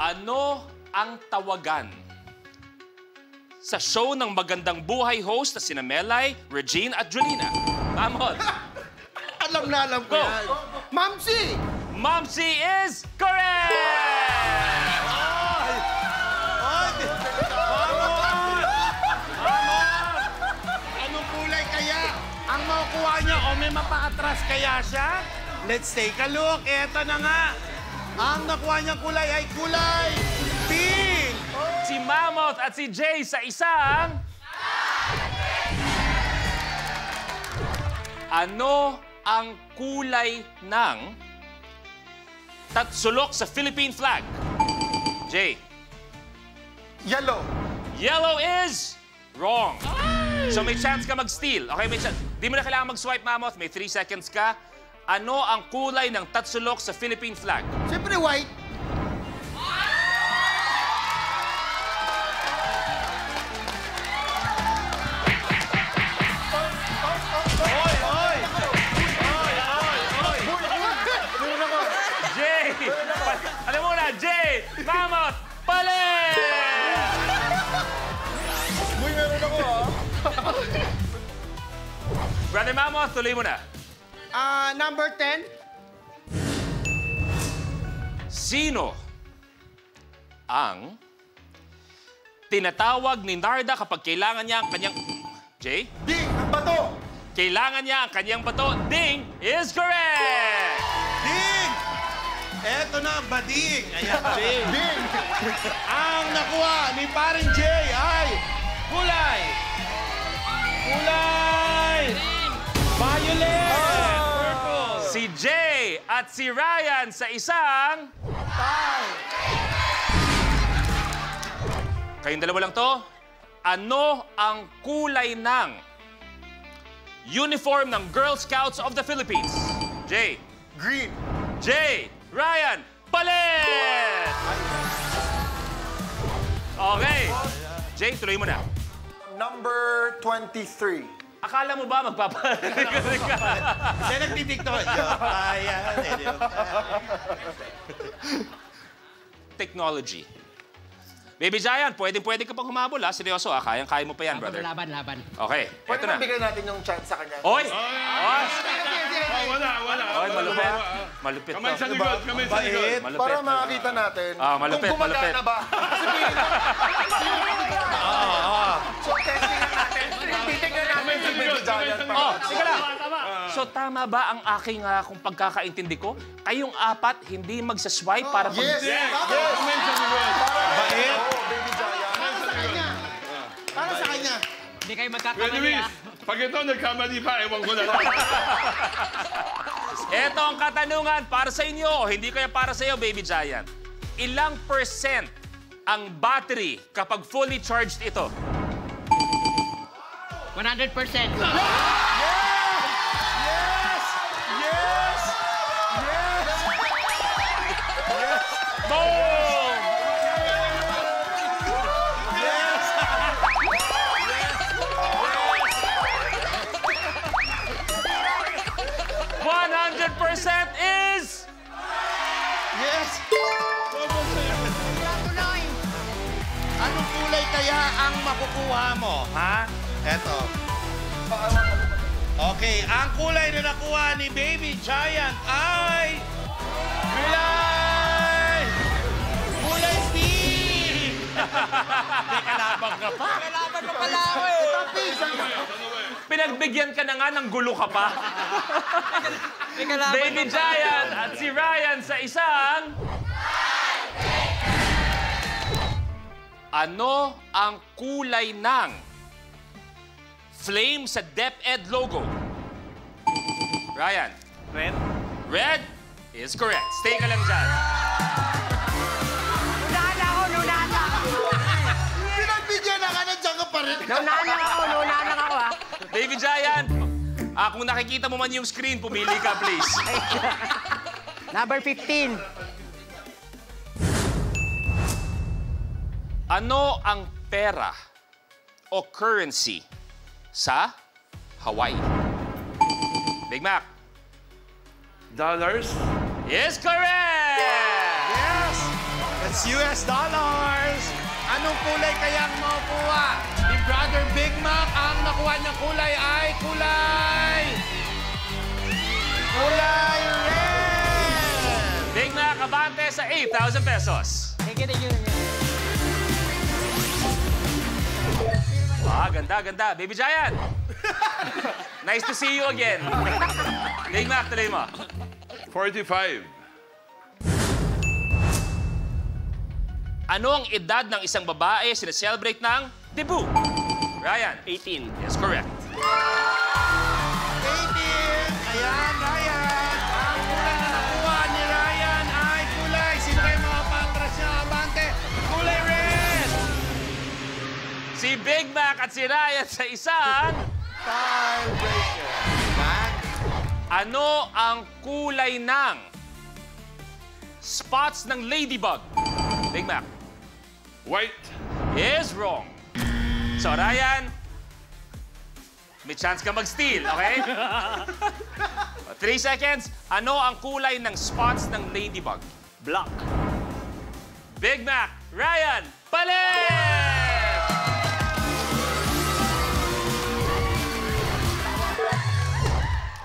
Ano ang tawagan sa show ng Magandang Buhay host na sina Melay, Regine at Julina? Mamot. Alam na alam ko yan. Mamsi! Mamsi is correct! Anong kulay kaya ang makukuha niya o may mapa-atras kaya siya? Let's take a look. Eto na nga. Ang nakuha niyang kulay ay kulay pink. Si Mammoth at si Jay sa isang... Ano ang kulay ng tatsulok sa Philippine flag? Jay. Yellow. Yellow is wrong. So may chance ka mag-steal. Okay, may chance. Di mo na kailangan mag-swipe, Mammoth. May 3 seconds ka. Ano ang kulay ng tatsulok sa Philippine flag? Siyempre white. Jay! Alam mo na, Jay! Mammoth! Palit! Uy, meron ako, Brother Mammoth, tuloy mo na. Number 10. Sino ang tinatawag ni Narda kapag kailangan niya ang kanyang... Jay? Ding! Ang bato! Kailangan niya ang kanyang bato. Ding is correct! Ding! Eto na, bading. Ayan, Ding. Ding! Ang nakuha ni paring Jay ay kulay. Kulay! Violet! Purple! Si Jay at si Ryan sa isang... Kayong dalawa lang to. Ano ang kulay ng uniform ng Girl Scouts of the Philippines? Jay. Green. Jay. Ryan. Palit! Okay. Jay, tuloy mo na. Number 23. Akala mo ba magpapalit ka? Siya nagtitiktok. Ayan. Technology. Baby Giant, pwede ka pang humabol, ha? Seryoso, ha? Kaya mo pa yan, brother. Laban. Okay, Pwede eto na. bang bigyan natin yung chance sa kanya? Oy! Wala. Oy, malupit. Malupit Kamay sa to. likod, kamay sa likod. Malupit. Para makakita natin malupit, kung gumagana ba. Kasi feeling ko... So, testing na natin. Titignan natin si Baby Giant. Sige lang. So, tama ba ang aking kung pagkakaintindi ko? Kayong apat hindi magsaswipe para pag... Yes! Kamay sa likod. Bait. Oh, Baby Giant. Para sa kanya. Hindi kayo Kuya magkakamali, Luis, pag ito nagkamali pa, ewan ko na lang. Ito ang katanungan para sa inyo o hindi kaya para sa iyo, Baby Giant. Ilang percent ang battery kapag fully charged ito? 100%. Boom! Percent is... Yes! Anong kulay kaya ang makukuha mo, ha? Eto. Okay, ang kulay na nakuha ni Baby Giant ay... Kulay pink! May kalabang ka pa. Kalaban pa pala ako eh. Pinagbigyan ka na nga ng gulo ka pa. May kalaban Baby Giant at si Ryan sa isang... Ano ang kulay ng flame sa DepEd logo? Ryan. Red. Red is correct. Stay ka lang dyan. Nunana ako. Pinagbigyan na ka, nandiyan ka pa rin. Nunana ako ah. Baby Giant, kung nakikita mo man yung screen, pumili ka, please. Number 15. Ano ang pera o currency sa Hawaii? Big Mac. Dollars? Is correct! Yes! That's US dollars. Anong kulay kaya ang makukuha ni Brother Big Mac? Ang nakuha niyang kulay ay kulay red. Big Mac, abante sa 8,000 pesos. Thank you. Ganda. Baby Giant. Nice to see you again. Big Mac, tuloy mo. 45. Ano ang edad ng isang babae sineselebrate ng debut? Ryan. 18. Yes, correct. 18. Ayan, Ryan. Ang kulay na nakuha ni Ryan ay kulay. Sino kayo mga patras niya? Abante. Kulay red. Si Big Mac at si Ryan sa isang... Tiebreaker. Ano ang kulay ng spots ng ladybug? Big Mac. White. Is wrong. So, Ryan, may chance ka mag-steal, okay? 3 seconds. Ano ang kulay ng spots ng ladybug? Black. Big Mac, Ryan, palit!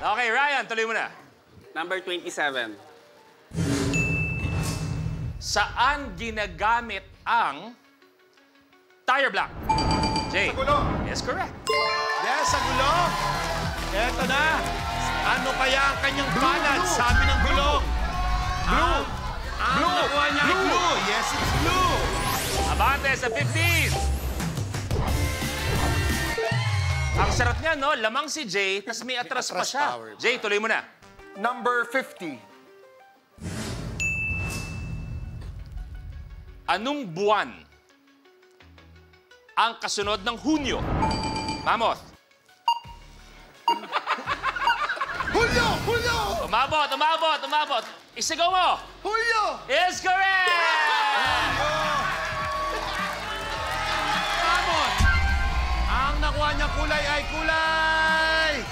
Okay, Ryan, tuloy mo na. Number 27. Saan ginagamit ang tire block? Jay. Sa gulo. Yes, correct. Yes, sa gulo. Eto na. Ano kaya ang kanyang balance? Sabi ng gulong. Blue. Ang nakuha niya ay blue. Yes, it's blue. Abante sa 15. Ang sarap niya, no? Lamang si Jay, tas may atras pa siya. power. Jay, tuloy mo na. Number 50. Anong buwan ang kasunod ng Hunyo? Mammoth. Julio! Julio! Umabot. Isigaw mo. Julio! Is correct! Vamos! Ang nakuha niya kulay ay kulay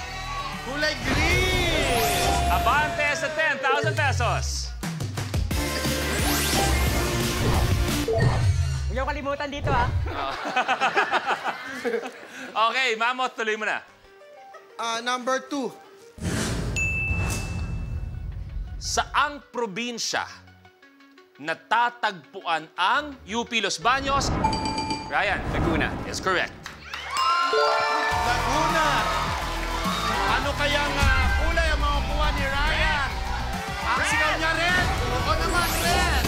green. Abante sa 10,000 pesos. Huwag niyo kalimutan dito, ha? Okay, Mammoth, tuloy mo na. Number 2. Saang probinsya natatagpuan ang UP Los Baños? Ryan. Laguna. Is correct. Laguna. Ano kayang kulay ang makukuha ni Ryan? Ang sigaw niya red. Oo naman, red.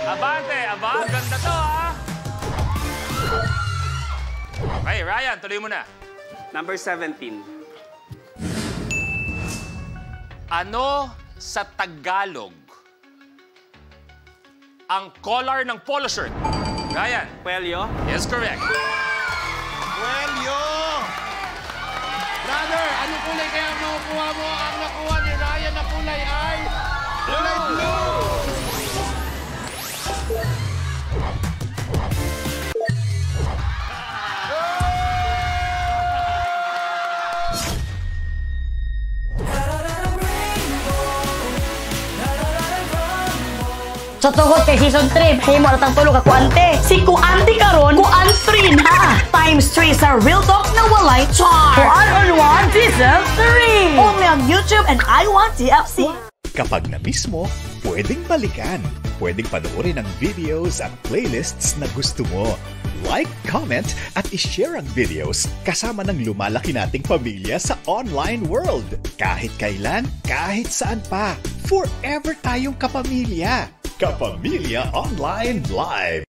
Abante. Ganda to, ha? Okay, Ryan, tuloy mo na. Number 17. Ano sa Tagalog ang color ng polo shirt? Ryan. Puelyo. Is correct. Welyo. Brother, anong kulay kaya ang makukuha mo? Ang nakuha ni Ryan na kulay ay kulay blue. Sa tungkol kay Season 3, himo na tang tulog ako ante. Si Kuante karon, Kuante na. Times 3 sa Real Talk na walay char. Kuan Season 3. Only on YouTube and I Want TFC. Kapag na-miss mo, pwedeng balikan. Pwedeng panoorin ang videos at playlists na gusto mo. Like, comment, at ishare ang videos kasama ng lumalaki nating pamilya sa online world. Kahit kailan, kahit saan pa. Forever tayong kapamilya. Kapamilya Online Live.